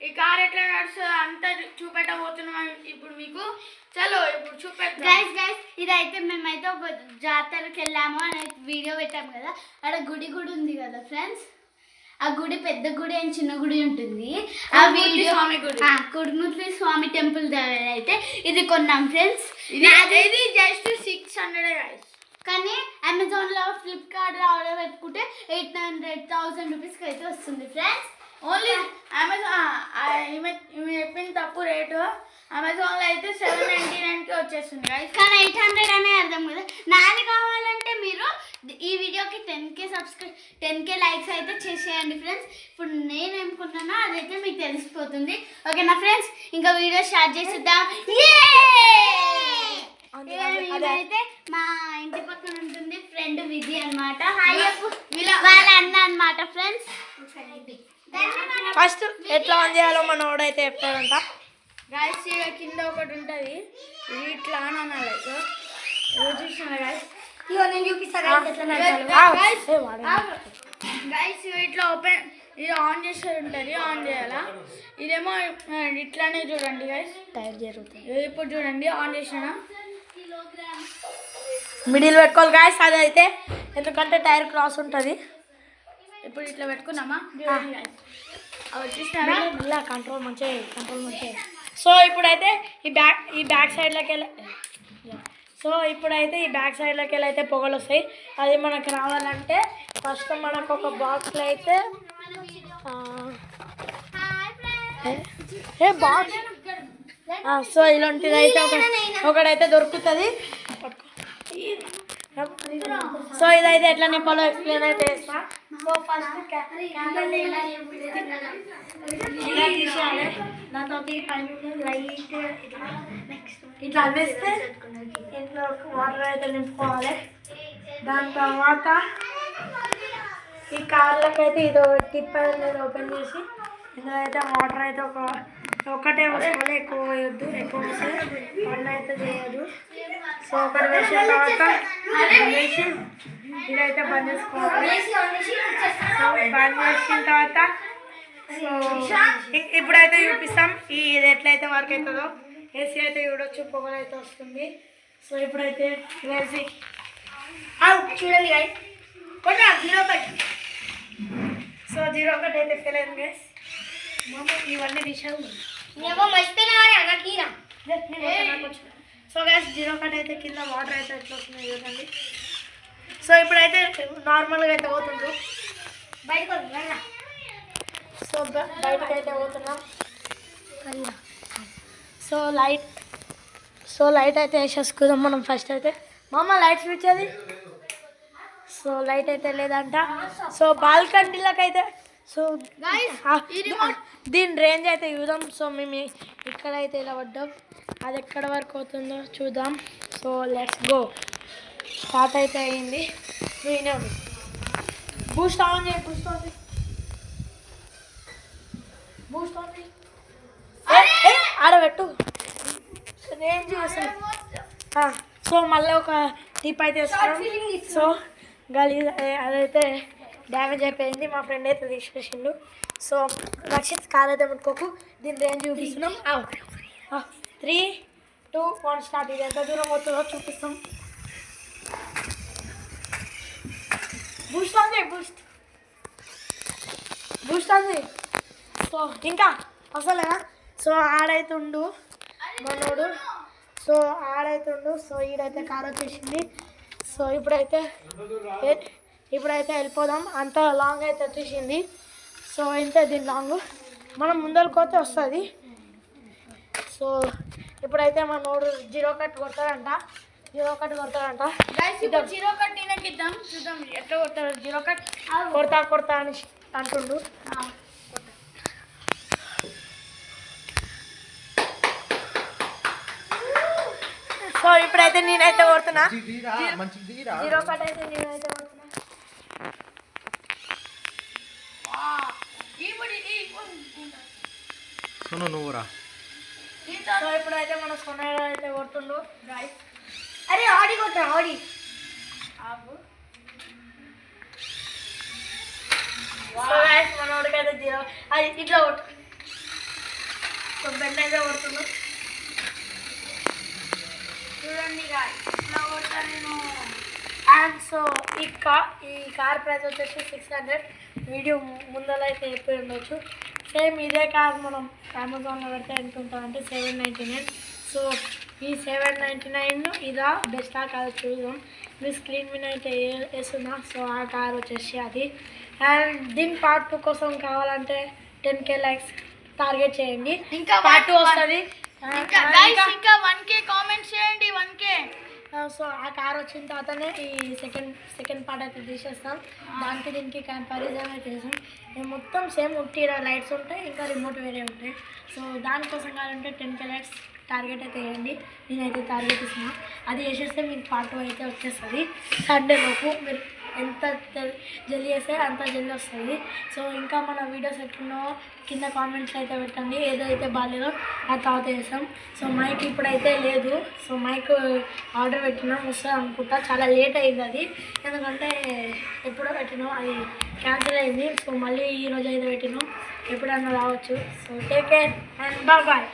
ఈ కార్ ఎట్లా నడుస్తుందో అంతా చూపెట్టబోతున్నాం ఇప్పుడు మీకు. చలో ఇప్పుడు చూపెడతాం. గైస్ ఇదైతే మేమైతే ఒక జాతరకి వెళ్ళాము అని వీడియో పెట్టాము కదా. అక్కడ గుడి ఉంది కదా ఫ్రెండ్స్. ఆ గుడి పెద్ద గుడి అండ్ చిన్న గుడి ఉంటుంది. ఆ వీడియో కుడుముత్రి స్వామి టెంపుల్ దగ్గర అయితే ఇది కొన్నాం ఫ్రెండ్స్. ఇది జస్ట్ 600 గైస్. కానీ అమెజాన్లో ఫ్లిప్కార్ట్లో ఆర్డర్ పెట్టుకుంటే 800,000 రూపీస్కి అయితే వస్తుంది ఫ్రెండ్స్. ఓన్లీ అమెజాన్ ఈమె చెప్పింది తప్పు రేటు. అమెజాన్లో అయితే 799కి వచ్చేస్తుంది గైస్. కానీ 800 అనే అర్థం కదా. నాది కావాలంటే మీరు ఈ వీడియోకి 10K లైక్స్ అయితే చేసేయండి ఫ్రెండ్స్. ఇప్పుడు నేను ఏమనుకున్నానో అదైతే మీకు తెలిసిపోతుంది. ఓకేనా ఫ్రెండ్స్, ఇంకా వీడియో స్టార్ట్ చేసేద్దాం. ఇదైతే మా ఇంటి పక్కన ఉంటుంది ఫ్రెండ్ విధి అనమాట. వాళ్ళ అన్న అనమాట ఫ్రెండ్స్. ఫస్ట్ ఎట్లా ఆన్ చేయాలో మనోడైతే చెప్తాడంట. గైస్ కింద ఒకటి ఉంటుంది, ఇది ఇట్లా అని అనాలి. చూసిన గైస్ గైస్ ఇట్లా ఓపెన్, ఇది ఆన్ చేసేది ఉంటుంది, ఆన్ చేయాలా. ఇదేమో ఇట్లానే చూడండి గైస్, టైర్ జరుగుతుంది. ఇప్పుడు చూడండి ఆన్ చేసిన మిడిల్ పెట్టుకోవాలి గాయస్ అది అయితే, ఎందుకంటే టైర్ క్రాస్ ఉంటుంది. ఇప్పుడు ఇట్లా పెట్టుకున్నామా ఇలా కంట్రోల్ మంచిగా. సో ఇప్పుడైతే ఈ బ్యాక్ సైడ్లోకి వెళ్ళి అయితే పొగలు వస్తాయి. అది మనకు రావాలంటే ఫస్ట్ మనకు ఒక బాక్స్లో అయితే బాక్స్ సో ఇలాంటిది అయితే ఒకడైతే దొరుకుతుంది. సో ఇదైతే ఎట్లా నింపాలో ఎక్స్ప్లెయిన్ అయితే చేస్తా. సో ఫస్ట్ తీసేయాలి, దాంతో లైట్ ఇట్లా అనిపిస్తే ఇంట్లో వాటర్ అయితే నింపుకోవాలి. దాని తర్వాత ఈ కార్లకు అయితే ఇది టిప్ అనేది ఓపెన్ చేసి ఇందులో అయితే వాటర్ అయితే ఒకటే వస్తుంది, ఎక్కువ వేయొద్దు. ఎక్కువ వస్తే పని అయితే చేయదు. సో ఒకటి వేసిన తర్వాత వేసి ఇదైతే బంద్ చేసుకోవాలి. సో బంద్ చేసిన తర్వాత సో ఇప్పుడైతే చూపిస్తాం ఇది ఎట్లయితే వర్క్ అవుతుందో. ఏసీ అయితే చూడొచ్చు, పొగలు అయితే వస్తుంది. సో ఇప్పుడైతే ఏసీ చూడండి గైస్, 0 సో 0 అయితే ఫెయిల్ అయింది గైస్. ఇవన్నీ విషయాలు సో గ్యాస్ 0 అయితే కింద వాటర్ అయితే ఎట్లా వస్తుంది చూడండి. సో ఇప్పుడైతే నార్మల్గా అయితే పోతుండ్రు సో బయటకు అయితే పోతున్నాం. సో లైట్ అయితే వేసేసుకుందాం మనం ఫస్ట్ అయితే. లైట్ స్విచ్ అది. సో లైట్ అయితే లేదంట. సో బాల్కనీలకు అయితే సో దీని రేంజ్ అయితే చూద్దాం. సో మేము ఇక్కడైతే ఇలా పడ్డాం, అది ఎక్కడ వరకు అవుతుందో చూద్దాం. So let's go. స్టార్ట్ అయితే అయింది. బూస్ట్ ఆన్ చేయి, బూస్ట్ ఆన్ చేయి, ఆడబెట్టు రేంజ్ చూస్తాం. సో మళ్ళీ ఒక టిప్ అయితే వేస్తున్నాం. సో అదైతే డ్యామేజ్ అయిపోయింది, మా ఫ్రెండ్ అయితే తీసేసిండు. సో రక్షిత్ కార్ అయితే ముట్టుకోకు, దీని రేంజ్ చూపిస్తున్నాం. 3, 2, 1 స్టార్ట్. ఇది ఎంత దూరం అవుతుందో చూపిస్తాం. బూస్ట్ అంది, బూస్ట్ అంది. సో ఇంకా అసలేనా. సో ఆడైతుండు మనోడు, సో సో ఈడైతే కార్ వచ్చేసింది. సో ఇప్పుడైతే వెళ్ళిపోదాం. అంత లాంగ్ అయితే వచ్చేసింది. సో ఇంత దీని లాంగ్ మనం ముందరికోతే వస్తుంది. సో ఇప్పుడైతే మా నోడు 0 కట్ కొడతాడంట. 0 కట్ ఇద్దాం, 0 చూద్దాం ఎట్లా కొడతాడు. 0 కట్ కొడతా అని అంటుండు. సో ఇప్పుడైతే నేనైతే కొడుతున్నా 0 కట్ అయితే నేనైతే కొడుతున్నా. నువ్వురా. సో ఇప్పుడైతే మన సొన్నయ్య అయితే కొడుతుండు. అరే ఆడి కొట్టా, ఆడి సో గైస్ మనోడికి అయితే 0 అది ఇట్లా కొట్టు. సో బెండ్ అయితే కొడుతున్నాం. చూడండి guys, ఇట్లా కొడతా నేను. అండ్ సో ఈ కార్ ప్రైస్ వచ్చేసి 600. వీడియో ముందర అయితే చెప్పి ఉండొచ్చు. సేమ్ ఇదే కార్ మనం అమెజాన్లో పెడితే ఎంత ఉంటుందంటే 799. సో ఈ 799 ఇదా బెస్టా కాదు చూద్దాం. మీ స్క్రీన్ మీద అయితే వేస్తున్నా. సో ఆ కార్ వచ్చేసి అది. అండ్ దీని పార్ట్ 2 కోసం కావాలంటే 10K లైక్స్ టార్గెట్ చేయండి. ఇంకా పార్ట్ 2 వస్తుంది. ఇంకా guys, ఇంకా 1K కామెంట్స్ చేయండి. 1K. సో ఆ కార్ వచ్చిన తర్వాతనే ఈ సెకండ్ పార్ట్ అయితే తీసేస్తాం. దానికి దీనికి కంపారిజన్ అయితే చేసాం. మేము మొత్తం సేమ్ ఉట్టి లైట్స్ ఉంటాయి, ఇంకా రిమోట్ వేరే ఉంటాయి. సో దానికోసం కావాలంటే 10K లైట్స్ టార్గెట్ అయితే వేయండి. నేనైతే టార్గెట్ ఇస్తున్నా. అది వేసేస్తే మీకు పార్ట్ 2 అయితే వచ్చేస్తుంది. సండే లోపు మీరు ఎంత జల్దీ చేస్తే అంత జల్దీ వస్తుంది. సో ఇంకా మన వీడియోస్ ఎట్లున్నావో కింద కామెంట్స్ అయితే పెట్టండి. ఏదైతే బాగాలేదో ఆ తర్వాత వేస్తాం. సో మైక్ ఇప్పుడైతే లేదు. సో మైక్ ఆర్డర్ పెట్టినాం, వస్తుంది అనుకుంటా. చాలా లేట్ అయింది అది, ఎందుకంటే ఎప్పుడో పెట్టినాం అది క్యాన్సిల్ అయింది. సో మళ్ళీ ఈరోజు అయితే పెట్టినాం, ఎప్పుడన్నా రావచ్చు. So take care and bye.